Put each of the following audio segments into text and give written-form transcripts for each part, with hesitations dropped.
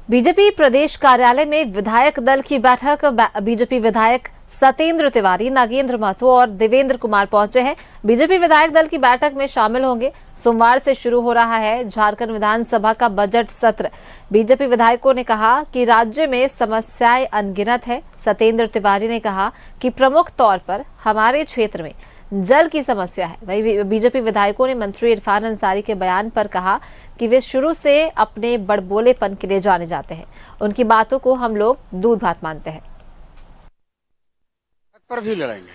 BJP प्रदेश कार्यालय में विधायक दल की बैठक। बीजेपी विधायक सतेंद्र तिवारी, नागेंद्र महतो और देवेंद्र कुमार पहुंचे हैं। बीजेपी विधायक दल की बैठक में शामिल होंगे। सोमवार से शुरू हो रहा है झारखंड विधानसभा का बजट सत्र। बीजेपी विधायकों ने कहा कि राज्य में समस्याएं अनगिनत है। सतेंद्र तिवारी ने कहा कि प्रमुख तौर पर हमारे क्षेत्र में जल की समस्या है। वहीं बीजेपी विधायकों ने मंत्री इरफान अंसारी के बयान पर कहा कि वे शुरू से अपने बड़बोलेपन के लिए जाने जाते हैं। उनकी बातों को हम लोग दूध भात मानते हैं। पर भी लड़ेंगे,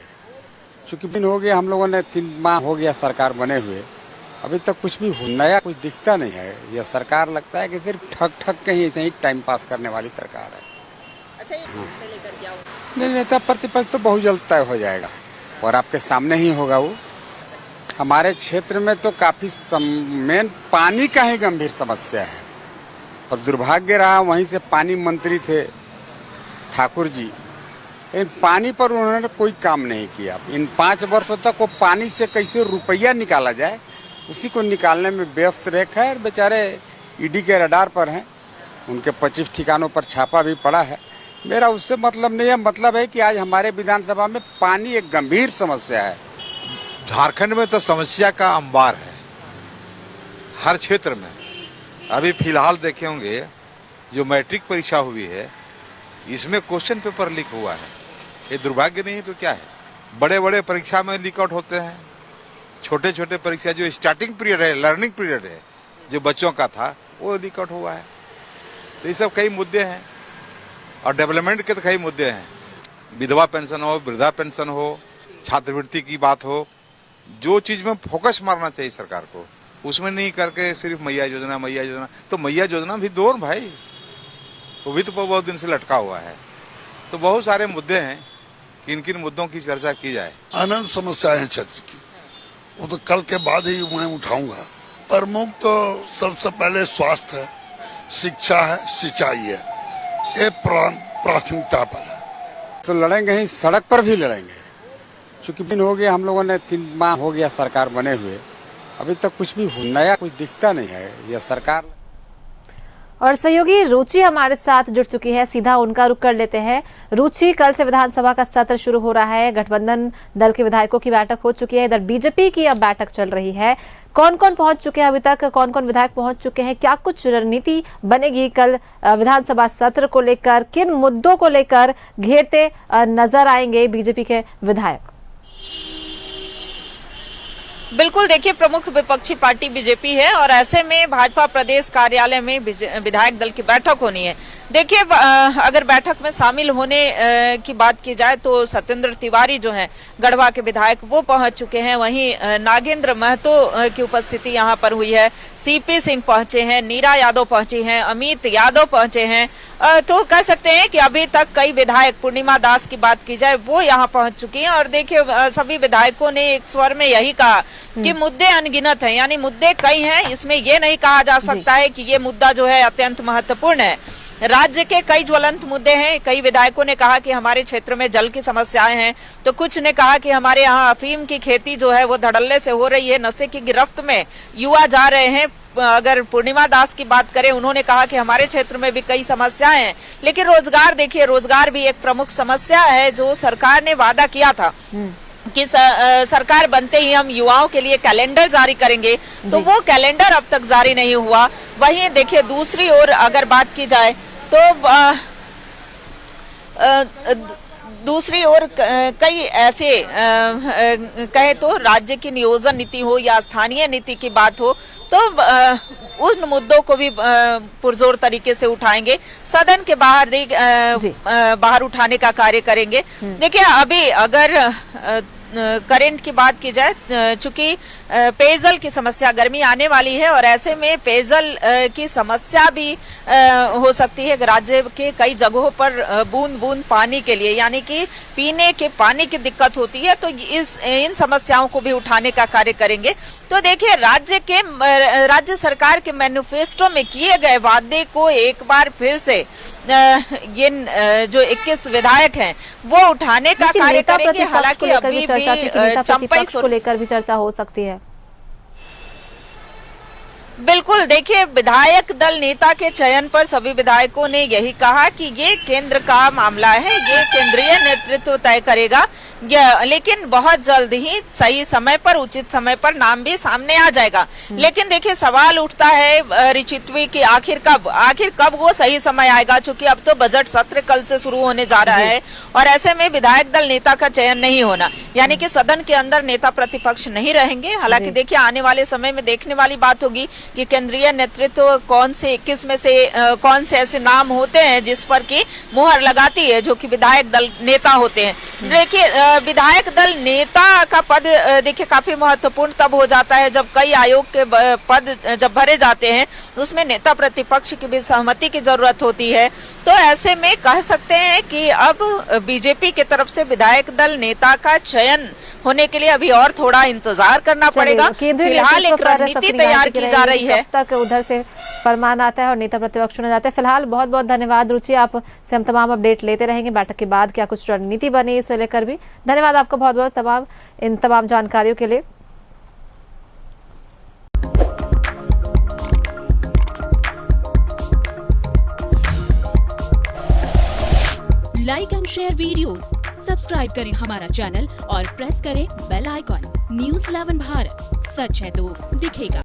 चूंकि दिन हो गया, हम लोगों ने 3 माह हो गया सरकार बने हुए, अभी तक कुछ भी नया कुछ दिखता नहीं है। यह सरकार लगता है कि सिर्फ ठग ठग के ही ऐसे ही टाइम पास करने वाली सरकार है। अच्छा, ये से लेकर क्या होगा? नहीं, नेता प्रतिपक्ष तो बहुत जल्द तय हो जाएगा और आपके सामने ही होगा। वो हमारे क्षेत्र में तो काफी मेन पानी का ही गंभीर समस्या है और दुर्भाग्य रहा, वहीं से पानी मंत्री थे ठाकुर जी, इन पानी पर उन्होंने कोई काम नहीं किया। इन 5 वर्षों तक वो पानी से कैसे रुपया निकाला जाए उसी को निकालने में व्यस्त रखा है। बेचारे ईडी के रडार पर हैं, उनके 25 ठिकानों पर छापा भी पड़ा है। मेरा उससे मतलब नहीं है, मतलब है कि आज हमारे विधानसभा में पानी एक गंभीर समस्या है। झारखंड में तो समस्या का अंबार है हर क्षेत्र में। अभी फिलहाल देखे होंगे जो मैट्रिक परीक्षा हुई है, इसमें क्वेश्चन पेपर लीक हुआ है। ये दुर्भाग्य नहीं है तो क्या है? बड़े बड़े परीक्षा में लीक आउट होते हैं, छोटे छोटे परीक्षा जो स्टार्टिंग पीरियड है, लर्निंग पीरियड है, जो बच्चों का था वो लीक आउट हुआ है। तो ये सब कई मुद्दे हैं और डेवलपमेंट के तो कई मुद्दे हैं। विधवा पेंशन हो, वृद्धा पेंशन हो, छात्रवृत्ति की बात हो, जो चीज में फोकस मारना चाहिए सरकार को, उसमें नहीं करके सिर्फ मैया योजना। तो मैया योजना भी दो भाई, वो भी तो बहुत दिन से लटका हुआ है। तो बहुत सारे मुद्दे हैं, किन किन मुद्दों की चर्चा की जाए। अनंत समस्याएं हैं क्षेत्र की, वो तो कल के बाद ही मैं उठाऊंगा। प्रमुख तो सबसे पहले स्वास्थ्य है, शिक्षा है, सिंचाई है, ये प्राथमिकता पर है। तो लड़ेंगे ही, सड़क पर भी लड़ेंगे, चूंकि दिन हो गया, हम लोगों ने 3 माह हो गया सरकार बने हुए, अभी तक कुछ भी नया कुछ दिखता नहीं है। यह सरकार और सहयोगी रुचि हमारे साथ जुड़ चुकी है, सीधा उनका रुख कर लेते हैं। रुचि, कल से विधानसभा का सत्र शुरू हो रहा है। गठबंधन दल के विधायकों की बैठक हो चुकी है, इधर बीजेपी की अब बैठक चल रही है। कौन कौन पहुंच चुके हैं अभी तक, कौन कौन विधायक पहुंच चुके हैं, क्या कुछ रणनीति बनेगी कल विधानसभा सत्र को लेकर, किन मुद्दों को लेकर घेरते नजर आएंगे बीजेपी के विधायक? बिल्कुल, देखिए, प्रमुख विपक्षी पार्टी बीजेपी है और ऐसे में भाजपा प्रदेश कार्यालय में विधायक दल की बैठक होनी है। देखिए, अगर बैठक में शामिल होने की बात की जाए तो सतेंद्र तिवारी जो हैं गढ़वा के विधायक, वो पहुंच चुके हैं। वहीं नागेंद्र महतो की उपस्थिति यहां पर हुई है। सीपी सिंह पहुंचे हैं, नीरा यादव पहुंची हैं, अमित यादव पहुंचे हैं। तो कह सकते हैं कि अभी तक कई विधायक, पूर्णिमा दास की बात की जाए, वो यहाँ पहुंच चुकी हैं। और देखिए, सभी विधायकों ने एक स्वर में यही कहा कि मुद्दे अनगिनत हैं, यानी मुद्दे कई हैं। इसमें यह नहीं कहा जा सकता है कि ये मुद्दा जो है अत्यंत महत्वपूर्ण है। राज्य के कई ज्वलंत मुद्दे हैं। कई विधायकों ने कहा कि हमारे क्षेत्र में जल की समस्याएं हैं, तो कुछ ने कहा कि हमारे यहाँ अफीम की खेती जो है वो धड़ल्ले से हो रही है, नशे की गिरफ्त में युवा जा रहे हैं। अगर पूर्णिमा दास की बात करें, उन्होंने कहा कि हमारे क्षेत्र में भी कई समस्याएं हैं, लेकिन रोजगार, देखिए, रोजगार भी एक प्रमुख समस्या है। जो सरकार ने वादा किया था कि सरकार बनते ही हम युवाओं के लिए कैलेंडर जारी करेंगे, तो वो कैलेंडर अब तक जारी नहीं हुआ। वहीं देखिए, दूसरी ओर अगर बात की जाए तो दूसरी ओर कई ऐसे कहे तो राज्य की नियोजन नीति हो या स्थानीय नीति की बात हो, तो उन मुद्दों को भी पुरजोर तरीके से उठाएंगे, सदन के बाहर बाहर उठाने का कार्य करेंगे। देखिए, अभी अगर करंट की बात की जाए, चूंकि पेयजल की समस्या, गर्मी आने वाली है और ऐसे में पेयजल की समस्या भी हो सकती है। राज्य के कई जगहों पर बूंद बूंद पानी के लिए, यानी कि पीने के पानी की दिक्कत होती है, तो इन समस्याओं को भी उठाने का कार्य करेंगे। तो देखिए, राज्य सरकार के मैनिफेस्टो में किए गए वादे को एक बार फिर से ये जो 21 विधायक हैं वो उठाने का कार्य करेंगे। हालांकि अभी भी चंपई को लेकर भी चर्चा हो सकती है। बिल्कुल, देखिए विधायक दल नेता के चयन पर सभी विधायकों ने यही कहा कि ये केंद्र का मामला है, ये केंद्रीय नेतृत्व तय करेगा, लेकिन बहुत जल्द ही सही समय पर, उचित समय पर नाम भी सामने आ जाएगा। लेकिन देखिए सवाल उठता है रिचित्वी की आखिर कब वो सही समय आएगा, क्योंकि अब तो बजट सत्र कल से शुरू होने जा रहा है और ऐसे में विधायक दल नेता का चयन नहीं होना, यानी कि सदन के अंदर नेता प्रतिपक्ष नहीं रहेंगे। हालांकि देखिए आने वाले समय में देखने वाली बात होगी कि केंद्रीय नेतृत्व कौन से ऐसे नाम होते हैं जिस पर की मुहर लगाती है, जो कि विधायक दल नेता होते हैं। देखिए विधायक दल नेता का पद देखिए काफी महत्वपूर्ण तब हो जाता है जब कई आयोग के पद जब भरे जाते हैं, उसमें नेता प्रतिपक्ष की भी सहमति की जरूरत होती है। तो ऐसे में कह सकते हैं कि अब बीजेपी की तरफ से विधायक दल नेता का चयन होने के लिए अभी और थोड़ा इंतजार करना पड़ेगा। फिलहाल एक रणनीति तैयार की जा रही है, तब तक उधर से फरमान आता है और नेता प्रतिपक्ष चुने जाते हैं। फिलहाल बहुत बहुत धन्यवाद रुचि, आप से हम तमाम अपडेट लेते रहेंगे। बैठक के बाद क्या कुछ रणनीति बनी इसे लेकर भी धन्यवाद आपका बहुत बहुत इन तमाम जानकारियों के लिए। Like and share videos, subscribe करें हमारा चैनल और प्रेस करें बेल आइकॉन। न्यूज़ 11 भारत, सच है तो दिखेगा।